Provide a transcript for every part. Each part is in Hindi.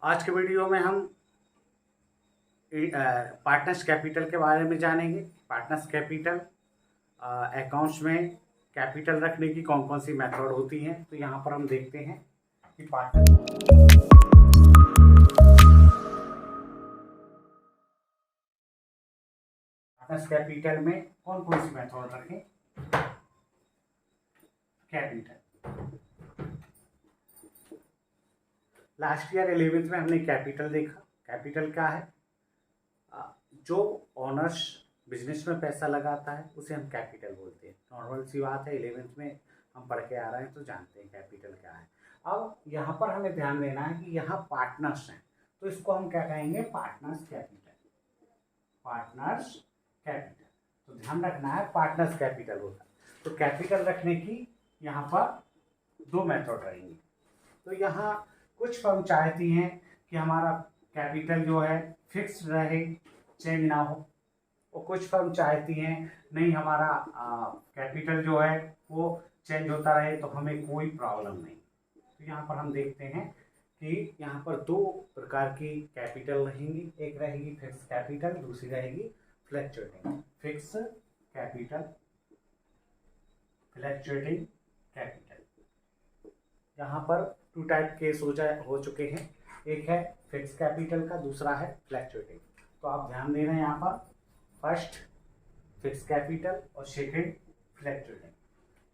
आज के वीडियो में हम पार्टनर्स कैपिटल के बारे में जानेंगे। पार्टनर्स कैपिटल अकाउंट्स में कैपिटल रखने की कौन कौन सी मेथड होती हैं। तो यहाँ पर हम देखते हैं कि पार्टनर्स कैपिटल में कौन कौन सी मेथड रखें। कैपिटल लास्ट ईयर 11th में हमने कैपिटल देखा। कैपिटल क्या है? जो ऑनर्स बिजनेस में पैसा लगाता है उसे हम कैपिटल बोलते हैं। नॉर्मल सी बात है, 11th में हम पढ़ के आ रहे हैं तो जानते हैं कैपिटल क्या है। अब यहाँ पर हमें ध्यान देना है कि यहाँ पार्टनर्स हैं तो इसको हम क्या कहेंगे? Partners capital. पार्टनर्स कैपिटल तो ध्यान रखना है पार्टनर्स कैपिटल होता है। तो कैपिटल रखने की यहाँ पर दो मेथड रहेंगी। तो यहाँ कुछ फर्म चाहती हैं कि हमारा कैपिटल जो है फिक्स रहे, चेंज ना हो, और कुछ फर्म चाहती हैं नहीं हमारा कैपिटल जो है वो चेंज होता रहे तो हमें कोई प्रॉब्लम नहीं। तो यहाँ पर हम देखते हैं कि यहाँ पर दो प्रकार की कैपिटल रहेंगी। एक रहेगी फिक्स कैपिटल, दूसरी रहेगी fluctuating. Fix capital, fluctuating capital. यहाँ पर टू टाइप केस हो चुके हैं। एक है फिक्स कैपिटल का, दूसरा है फ्लक्चुएटिंग। तो आप ध्यान दे रहे हैं यहाँ पर फर्स्ट फिक्स कैपिटल और सेकंड फ्लक्चुएटिंग।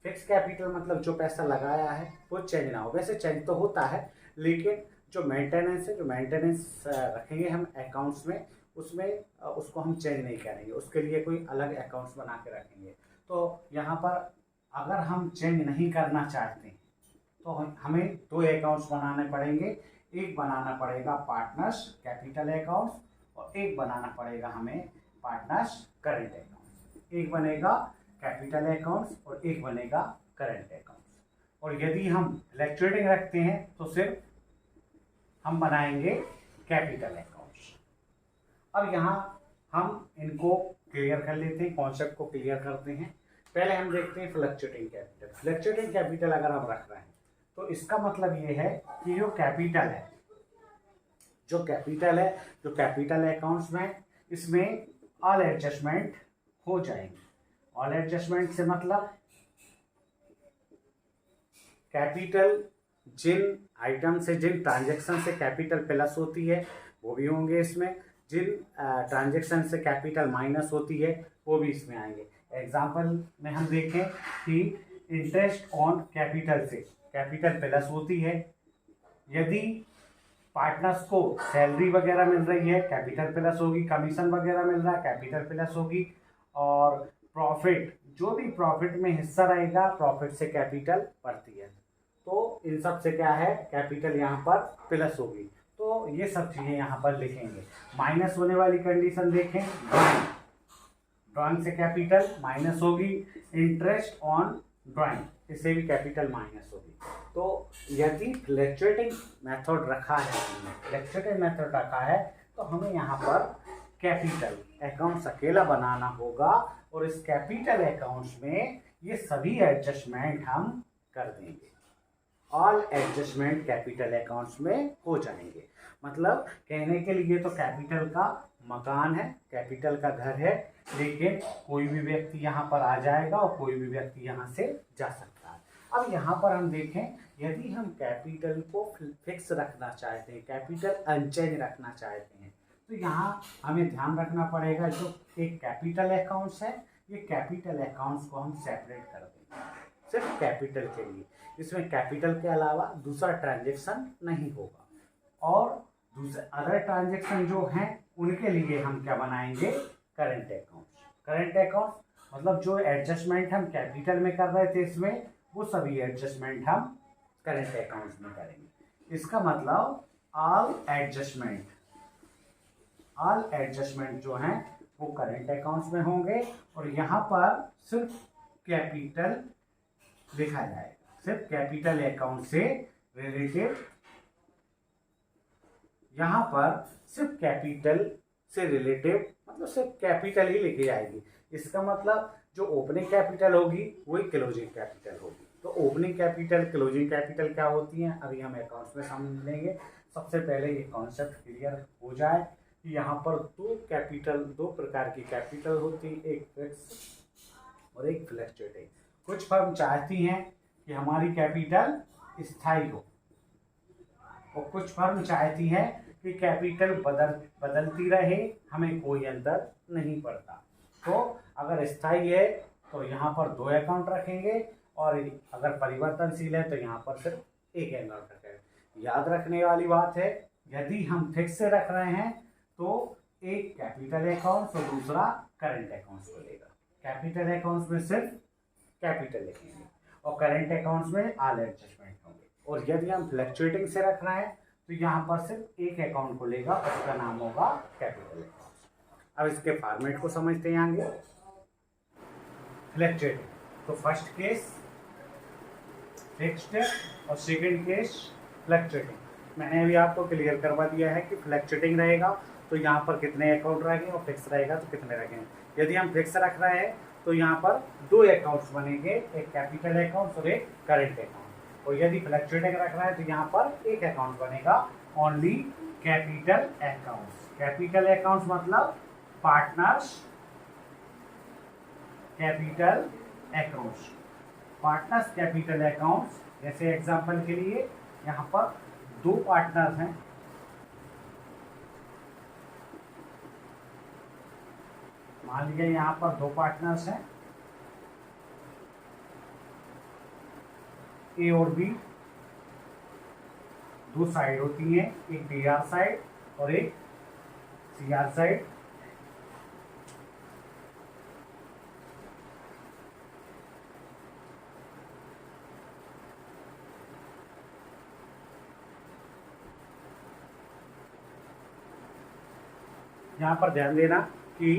फिक्स कैपिटल मतलब जो पैसा लगाया है वो चेंज ना हो। वैसे चेंज तो होता है लेकिन जो मेंटेनेंस है, जो मेंटेनेंस रखेंगे हम अकाउंट्स में, उसमें उसको हम चेंज नहीं करेंगे, उसके लिए कोई अलग अकाउंट्स बना के रखेंगे। तो यहाँ पर अगर हम चेंज नहीं करना चाहते तो हमें दो अकाउंट्स बनाने पड़ेंगे। एक बनाना पड़ेगा पार्टनर्स कैपिटल अकाउंट्स और एक बनाना पड़ेगा हमें पार्टनर्स करंट अकाउंट्स। एक बनेगा कैपिटल अकाउंट्स और एक बनेगा करंट अकाउंट्स। और यदि हम फ्लक्चुएटिंग रखते हैं तो सिर्फ हम बनाएंगे कैपिटल अकाउंट्स। अब यहाँ हम इनको क्लियर कर लेते हैं, कॉन्सेप्ट को क्लियर करते हैं। पहले हम देखते हैं फ्लक्चुएटिंग कैपिटल। फ्लक्चुएटिंग कैपिटल अगर हम रख रहे हैं तो इसका मतलब ये है कि जो कैपिटल है, जो कैपिटल अकाउंट्स में, इसमें ऑल एडजस्टमेंट हो जाएंगे। ऑल एडजस्टमेंट से मतलब कैपिटल जिन आइटम से, जिन ट्रांजैक्शन से कैपिटल प्लस होती है वो भी होंगे इसमें, जिन ट्रांजैक्शन से कैपिटल माइनस होती है वो भी इसमें आएंगे। एग्जाम्पल में हम देखें कि इंटरेस्ट ऑन कैपिटल से कैपिटल प्लस होती है। यदि पार्टनर्स को सैलरी वगैरह मिल रही है कैपिटल प्लस होगी, कमीशन वगैरह मिल रहा है कैपिटल प्लस होगी, और प्रॉफिट, जो भी प्रॉफिट में हिस्सा रहेगा प्रॉफिट से कैपिटल बढ़ती है। तो इन सब से क्या है? कैपिटल यहाँ पर प्लस होगी। तो ये सब चीज़ें यहाँ पर लिखेंगे। माइनस होने वाली कंडीशन देखें, ड्राइंग से कैपिटल माइनस होगी, इंटरेस्ट ऑन ड्राइंग इससे भी कैपिटल माइनस होगी। तो यदि फ्लक्चुएटिंग मेथड रखा है, हमने फ्लक्चुएटिंग मेथड रखा है तो हमें यहाँ पर कैपिटल अकाउंट्स अकेला बनाना होगा और इस कैपिटल अकाउंट्स में ये सभी एडजस्टमेंट हम कर देंगे। ऑल एडजस्टमेंट कैपिटल अकाउंट्स में हो जाएंगे। मतलब कहने के लिए तो कैपिटल का मकान है, कैपिटल का घर है, लेकिन कोई भी व्यक्ति यहाँ पर आ जाएगा और कोई भी व्यक्ति यहाँ से जा सकता है। अब यहाँ पर हम देखें, यदि हम कैपिटल को फिक्स रखना चाहते हैं, कैपिटल अनचेंज रखना चाहते हैं, तो यहाँ हमें ध्यान रखना पड़ेगा जो एक कैपिटल अकाउंट्स है, ये कैपिटल अकाउंट्स को हम सेपरेट कर देंगे सिर्फ कैपिटल के लिए। इसमें कैपिटल के अलावा दूसरा ट्रांजेक्शन नहीं होगा, और दूसरे अदर ट्रांजेक्शन जो हैं उनके लिए हम क्या बनाएंगे? Current accounts. करंट अकाउंट्स मतलब जो एडजस्टमेंट हम कैपिटल में कर रहे थे इसमें, वो सभी एडजस्टमेंट हम करंट अकाउंट्स में करेंगे। इसका मतलब ऑल एडजस्टमेंट जो हैं वो करंट अकाउंट्स में होंगे, और यहाँ पर सिर्फ कैपिटल लिखा जाएगा, सिर्फ कैपिटल अकाउंट से रिलेटेड। यहाँ पर सिर्फ कैपिटल से रिलेटेड मतलब सिर्फ कैपिटल ही लिखी जाएगी। इसका मतलब जो ओपनिंग कैपिटल होगी वही क्लोजिंग कैपिटल होगी। तो ओपनिंग कैपिटल, क्लोजिंग कैपिटल क्या होती हैं अभी हम अकाउंट्स में समझ लेंगे। सबसे पहले ये कॉन्सेप्ट क्लियर हो जाए कि यहाँ पर दो प्रकार की कैपिटल होती है, एक फिक्स और एक फ्लक्चुएटिंग। कुछ फर्म चाहती हैं कि हमारी कैपिटल स्थायी हो और कुछ फर्म चाहती है कि कैपिटल बदलती रहे, हमें कोई अंतर नहीं पड़ता। तो अगर स्थायी है तो यहाँ पर 2 अकाउंट रखेंगे और अगर परिवर्तनशील है तो यहाँ पर सिर्फ एक अकाउंट रखेंगे। याद रखने वाली बात है, यदि हम फिक्स से रख रहे हैं तो एक कैपिटल अकाउंट और दूसरा करंट अकाउंट मिलेगा। कैपिटल अकाउंट्स में सिर्फ कैपिटल लिखेंगे और करंट अकाउंट्स में ऑल एडजस्टमेंट होंगे। और यदि हम फ्लक्चुएटिंग से रख रहे हैं तो यहाँ पर सिर्फ एक अकाउंट खुलेगा, उसका नाम होगा कैपिटल अकाउंट। अब इसके फॉर्मेट को समझते हैं आगे। फ्लक्चुएटिंग, तो फर्स्ट केस फिक्स्ड और सेकंड केस फ्लक्चुएटिंग। मैंने अभी आपको क्लियर करवा दिया है कि फ्लक्चुएटिंग रहेगा तो यहाँ पर कितने अकाउंट रहेंगे और फिक्स रहेगा तो कितने रहेंगे। यदि हम फिक्स रख रहे हैं तो यहाँ पर 2 अकाउंट्स बनेंगे, एक कैपिटल अकाउंट और एक करंट अकाउंट। और यदि फ्लक्चुएटिंग रख रहे हैं तो यहाँ पर एक अकाउंट बनेगा, only capital accounts. Capital accounts मतलब partners capital accounts. Partners capital accounts, जैसे एग्जांपल के लिए यहाँ पर 2 पार्टनर्स हैं, मान लीजिए यहाँ पर 2 पार्टनर्स हैं ए और बी। 2 साइड होती हैं, एक DR साइड और एक CR साइड। यहाँ पर ध्यान देना कि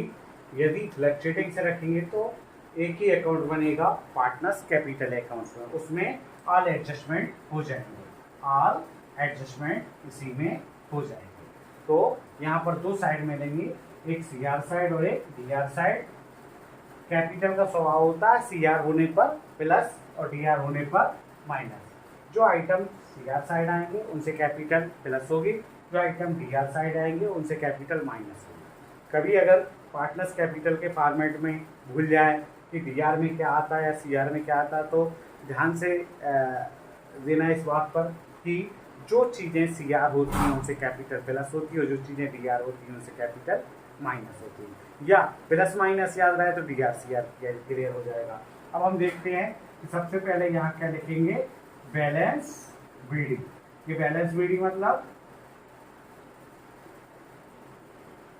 यदि फ्लक्चुएटिंग से रखेंगे तो एक ही अकाउंट बनेगा पार्टनर्स कैपिटल अकाउंट्स में, उसमें ऑल एडजस्टमेंट हो जाएंगे, ऑल एडजस्टमेंट इसी में हो जाएंगे। तो यहाँ पर 2 साइड मिलेंगी, एक CR साइड और एक DR साइड। कैपिटल का स्वभाव होता है CR होने पर प्लस और DR होने पर माइनस। जो आइटम CR साइड आएंगे उनसे कैपिटल प्लस होगी, जो आइटम DR साइड आएंगे उनसे कैपिटल माइनस होगी। कभी अगर पार्टनर्स कैपिटल के फॉर्मेट में भूल जाए कि DR में क्या आता है या CR में क्या आता है, तो ध्यान से देना इस बात पर कि जो चीज़ें CR होती हैं उनसे कैपिटल प्लस होती है और जो चीज़ें DR होती हैं उनसे कैपिटल माइनस होती है, या प्लस माइनस याद रहे तो DR CR क्लियर हो जाएगा। अब हम देखते हैं कि सबसे पहले यहाँ क्या लिखेंगे, बैलेंस BD। ये बैलेंस BD मतलब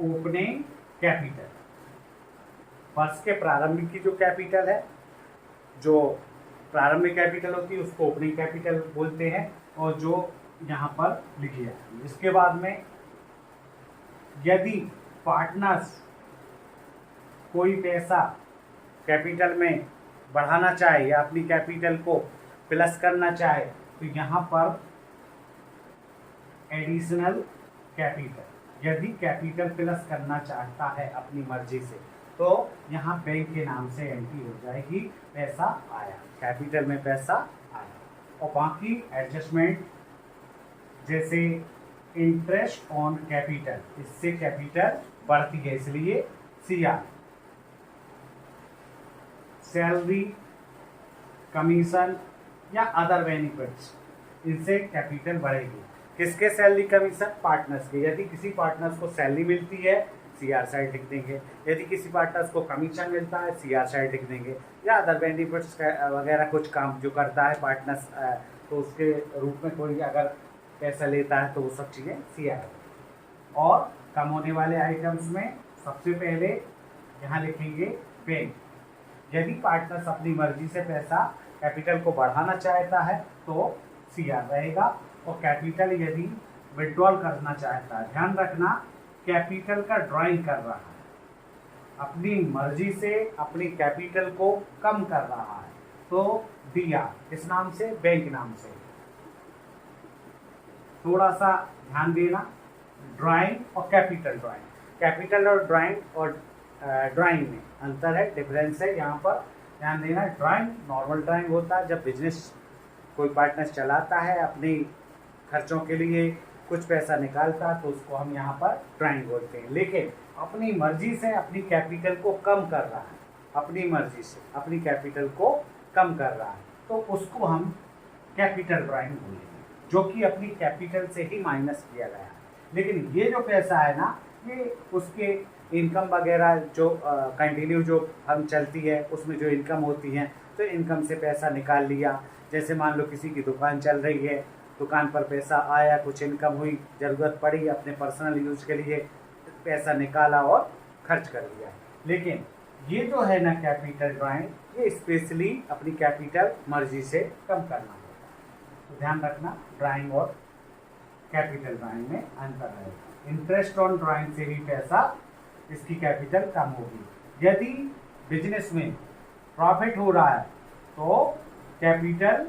ओपनिंग कैपिटल, वर्ष के प्रारंभिक की जो कैपिटल है, जो प्रारंभिक कैपिटल होती है उसको ओपनिंग कैपिटल बोलते हैं, और जो यहाँ पर लिखी है। इसके बाद में यदि पार्टनर्स कोई पैसा कैपिटल में बढ़ाना चाहे या अपनी कैपिटल को प्लस करना चाहे तो यहाँ पर एडिशनल कैपिटल, यदि कैपिटल प्लस करना चाहता है अपनी मर्जी से तो यहाँ बैंक के नाम से एंट्री हो जाएगी, पैसा आया, कैपिटल में पैसा आया। और बाकी एडजस्टमेंट जैसे इंटरेस्ट ऑन कैपिटल, इससे कैपिटल बढ़ती है इसलिए CR। सैलरी, कमीशन या अदर बेनिफिट्स, इनसे कैपिटल बढ़ेगी। किसके सैलरी कमीशन, पार्टनर्स के। यदि किसी पार्टनर्स को सैलरी मिलती है CR साइड लिख देंगे, यदि किसी पार्टनर्स को कमीशन मिलता है CR साइड लिख देंगे, या अदर बेनिफिट्स वगैरह कुछ काम जो करता है पार्टनर्स तो उसके रूप में कोई अगर पैसा लेता है तो वो सब चीज़ें CR। और कम होने वाले आइटम्स में सबसे पहले यहाँ लिखेंगे बैंक। यदि पार्टनर्स अपनी मर्जी से पैसा कैपिटल को बढ़ाना चाहता है तो CR रहेगा, और कैपिटल यदि विड्रॉल करना चाहता है, ध्यान रखना कैपिटल का ड्राइंग कर रहा है, अपनी मर्जी से अपनी कैपिटल को कम कर रहा है तो DR, किस नाम से, बैंक नाम से। थोड़ा सा ध्यान देना, ड्राइंग और कैपिटल ड्राइंग, कैपिटल और ड्राइंग में अंतर है, डिफरेंस है। यहाँ पर ध्यान देना, ड्राइंग नॉर्मल ड्राइंग होता है जब बिजनेस कोई पार्टनर चलाता है, अपने खर्चों के लिए कुछ पैसा निकालता तो उसको हम यहाँ पर ड्राइंग बोलते हैं। लेकिन अपनी मर्जी से अपनी कैपिटल को कम कर रहा है, अपनी मर्जी से अपनी कैपिटल को कम कर रहा है, तो उसको हम कैपिटल ड्राइंग बोलेंगे, जो कि अपनी कैपिटल से ही माइनस किया गया है। लेकिन ये जो पैसा है ना, ये उसके इनकम वगैरह जो कंटिन्यू जो हम चलती है उसमें जो इनकम होती है, तो इनकम से पैसा निकाल लिया। जैसे मान लो किसी की दुकान चल रही है, दुकान पर पैसा आया, कुछ इनकम हुई, ज़रूरत पड़ी, अपने पर्सनल यूज के लिए पैसा निकाला और खर्च कर लिया। लेकिन ये जो है ना कैपिटल ड्राइंग, ये स्पेशली अपनी कैपिटल मर्जी से कम करना होता है। तो ध्यान रखना, ड्राइंग और कैपिटल ड्राइंग में अंतर रहेगा। इंटरेस्ट ऑन ड्राइंग से भी पैसा, इसकी कैपिटल कम होगी। यदि बिजनेस में प्रॉफिट हो रहा है तो कैपिटल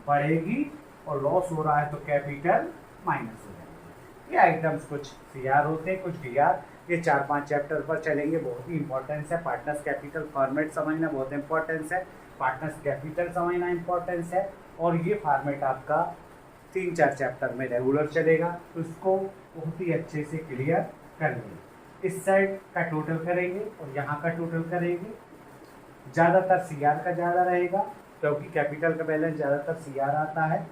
बढ़ेगी, और लॉस हो रहा है तो कैपिटल माइनस हो जाएगी। ये आइटम्स कुछ सीआर होते हैं, कुछ डीआर। ये 4-5 चैप्टर पर चलेंगे, बहुत ही इंपॉर्टेंस है। पार्टनर्स कैपिटल फॉर्मेट समझना बहुत इंपॉर्टेंस है, पार्टनर्स कैपिटल समझना इंपॉर्टेंस है। और ये फॉर्मेट आपका 3-4 चैप्टर में रेगुलर चलेगा, तो इसको बहुत ही अच्छे से क्लियर कर लेंगे। इस साइड का टोटल करेंगे और यहाँ का टोटल करेंगे। ज़्यादातर सीआर का ज़्यादा रहेगा, क्योंकि कैपिटल का बैलेंस ज़्यादातर सीआर आता है।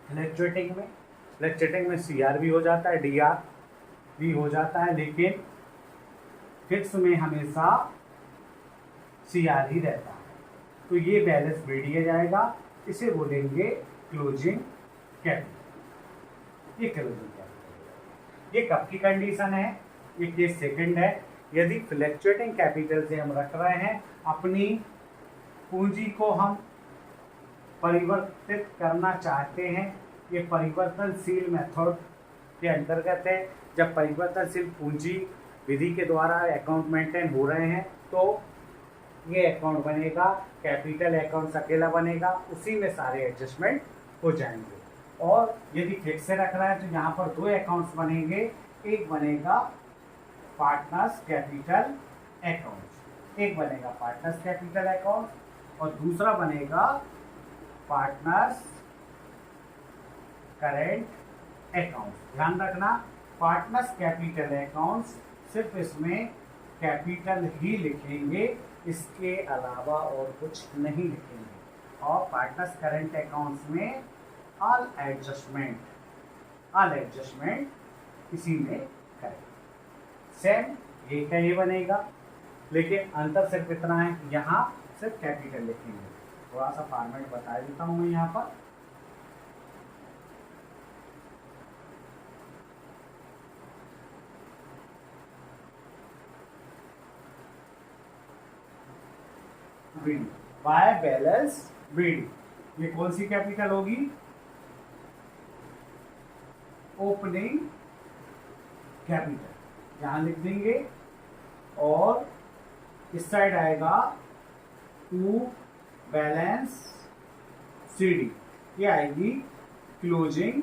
फ्लक्चुएटिंग में सीआर भी हो जाता है, डीआर भी हो जाता है, लेकिन फिक्स में हमेशा सीआर ही रहता है। तो ये बैलेंस बढ़ दिया जाएगा, इसे बोलेंगे क्लोजिंग कैपिटल। ये क्लोजिंग कैपिटल, ये कब की कंडीशन है? ये केस सेकंड है। यदि फ्लक्चुएटिंग कैपिटल से हम रख रहे हैं, अपनी पूंजी को हम परिवर्तित करना चाहते हैं, ये परिवर्तनशील मेथड के अंतर्गत है। जब परिवर्तनशील पूंजी विधि के द्वारा अकाउंट मेंटेन हो रहे हैं, तो ये अकाउंट बनेगा, कैपिटल अकाउंट अकेला बनेगा, उसी में सारे एडजस्टमेंट हो जाएंगे। और यदि फिक्स से रख रहा है तो यहाँ पर 2 अकाउंट्स बनेंगे। एक बनेगा पार्टनर्स कैपिटल अकाउंट, एक बनेगा पार्टनर्स कैपिटल अकाउंट और दूसरा बनेगा पार्टनर्स करेंट अकाउंट। ध्यान रखना, पार्टनर्स कैपिटल अकाउंट्स सिर्फ इसमें कैपिटल ही लिखेंगे, इसके अलावा और कुछ नहीं लिखेंगे। और पार्टनर्स करेंट अकाउंट्स में ऑल एडजस्टमेंट इसी में करेंगे। सेम ये का ये बनेगा, लेकिन अंतर सिर्फ इतना है कि यहाँ सिर्फ कैपिटल लिखेंगे। थोड़ा सा फॉर्मेट बता देता हूँ मैं यहाँ पर। बाय बैलेंस बीडी, ये कौन सी कैपिटल होगी? ओपनिंग कैपिटल, यहाँ लिख देंगे। और इस साइड आएगा टू बैलेंस सीडी, ये आएगी क्लोजिंग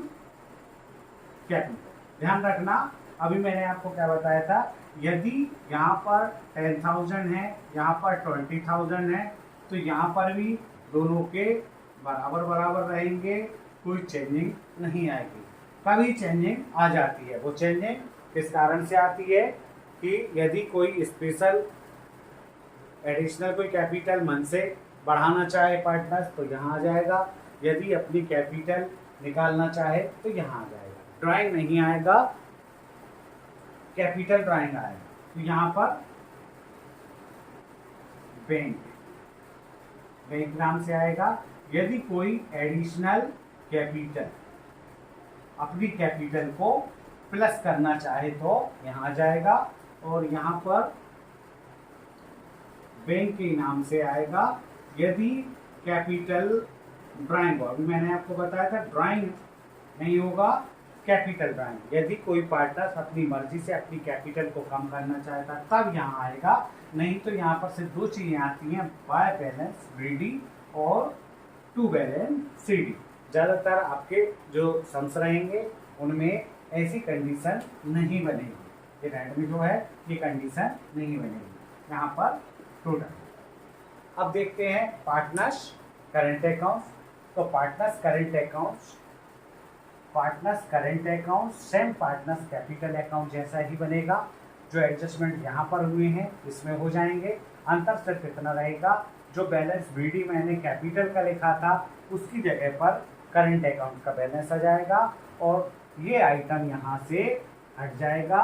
कैपिटल। ध्यान रखना, अभी मैंने आपको क्या बताया था, यदि यहाँ पर 10,000 है, यहाँ पर 20,000 है, तो यहाँ पर भी दोनों के बराबर बराबर रहेंगे, कोई चेंजिंग नहीं आएगी। कभी चेंजिंग आ जाती है, वो चेंजिंग किस कारण से आती है कि यदि कोई स्पेशल एडिशनल कोई कैपिटल मन से बढ़ाना चाहे पार्टनर्स, तो यहाँ आ जाएगा। यदि अपनी कैपिटल निकालना चाहे तो यहाँ आ जाएगा। ड्राइंग नहीं आएगा, कैपिटल ड्राइंग आएगा। तो यहाँ पर बैंक नाम से आएगा। यदि कोई एडिशनल कैपिटल अपनी कैपिटल को प्लस करना चाहे तो यहाँ आ जाएगा, और यहाँ पर बैंक के नाम से आएगा। यदि कैपिटल ड्राइंग हो, अभी मैंने आपको बताया था ड्राइंग नहीं होगा, कैपिटल ड्राइंग। यदि कोई पार्टनर अपनी मर्जी से अपनी कैपिटल को कम करना चाहता तब यहाँ आएगा, नहीं तो यहाँ पर सिर्फ 2 चीज़ें आती हैं, बाय बैलेंस बीडी और टू बैलेंस सीडी। ज़्यादातर आपके जो सम्स रहेंगे उनमें ऐसी कंडीशन नहीं बनेगी, ये रेड में जो है ये कंडीशन नहीं बनेगी। यहाँ पर टोटल। अब देखते हैं पार्टनर्स करंट अकाउंट्स। तो partners current accounts partners current account same partners capital account जैसा ही बनेगा। जो एडजस्टमेंट यहाँ पर हुए हैं इसमें हो जाएंगे। अंतर सिर्फ इतना रहेगा, जो बैलेंस बीडी मैंने कैपिटल का लिखा था उसकी जगह पर करंट अकाउंट का बैलेंस आ जाएगा और ये आइटम यहाँ से हट जाएगा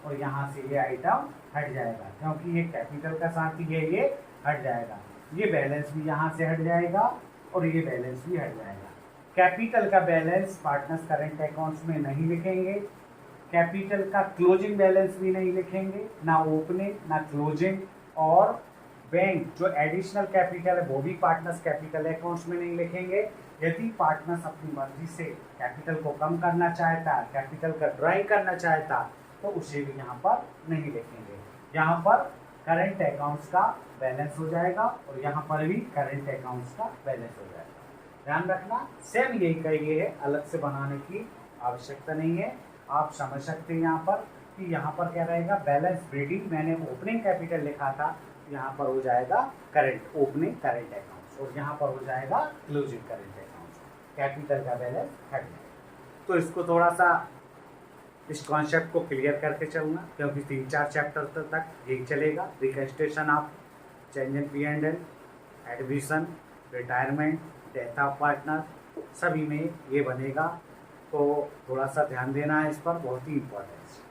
और यहाँ से ये आइटम हट जाएगा, क्योंकि ये कैपिटल का साथ ही है, ये हट जाएगा। ये बैलेंस भी यहाँ से हट जाएगा और ये बैलेंस भी हट जाएगा। कैपिटल का बैलेंस पार्टनर्स करंट अकाउंट्स में नहीं लिखेंगे, कैपिटल का क्लोजिंग बैलेंस भी नहीं लिखेंगे, ना ओपनिंग ना क्लोजिंग, और बैंक जो एडिशनल कैपिटल है वो भी पार्टनर्स कैपिटल अकाउंट्स में नहीं लिखेंगे। यदि पार्टनर्स अपनी मर्जी से कैपिटल को कम करना चाहता, कैपिटल का ड्राइंग करना चाहता, तो उसे भी यहाँ पर नहीं लिखेंगे। यहाँ पर करंट अकाउंट्स का बैलेंस हो जाएगा और यहाँ पर भी करंट अकाउंट्स का बैलेंस हो जाएगा। ध्यान रखना, सेम यही का ये है, अलग से बनाने की आवश्यकता नहीं है। आप समझ सकते हैं यहाँ पर कि यहाँ पर क्या रहेगा, बैलेंस बीडी मैंने ओपनिंग कैपिटल लिखा था, यहाँ पर हो जाएगा करंट ओपनिंग करंट अकाउंट्स और यहाँ पर हो जाएगा क्लोजिंग करंट अकाउंट्स। कैपिटल का बैलेंस हट जाएगा। तो इसको थोड़ा सा इस कॉन्सेप्ट को क्लियर करके चलना, क्योंकि 3-4 चैप्टर तक यही चलेगा। Reconstruction of change in P&L, admission, retirement, death of partner, सभी में ये बनेगा। तो थोड़ा सा ध्यान देना है इस पर, बहुत ही इम्पोर्टेंट है।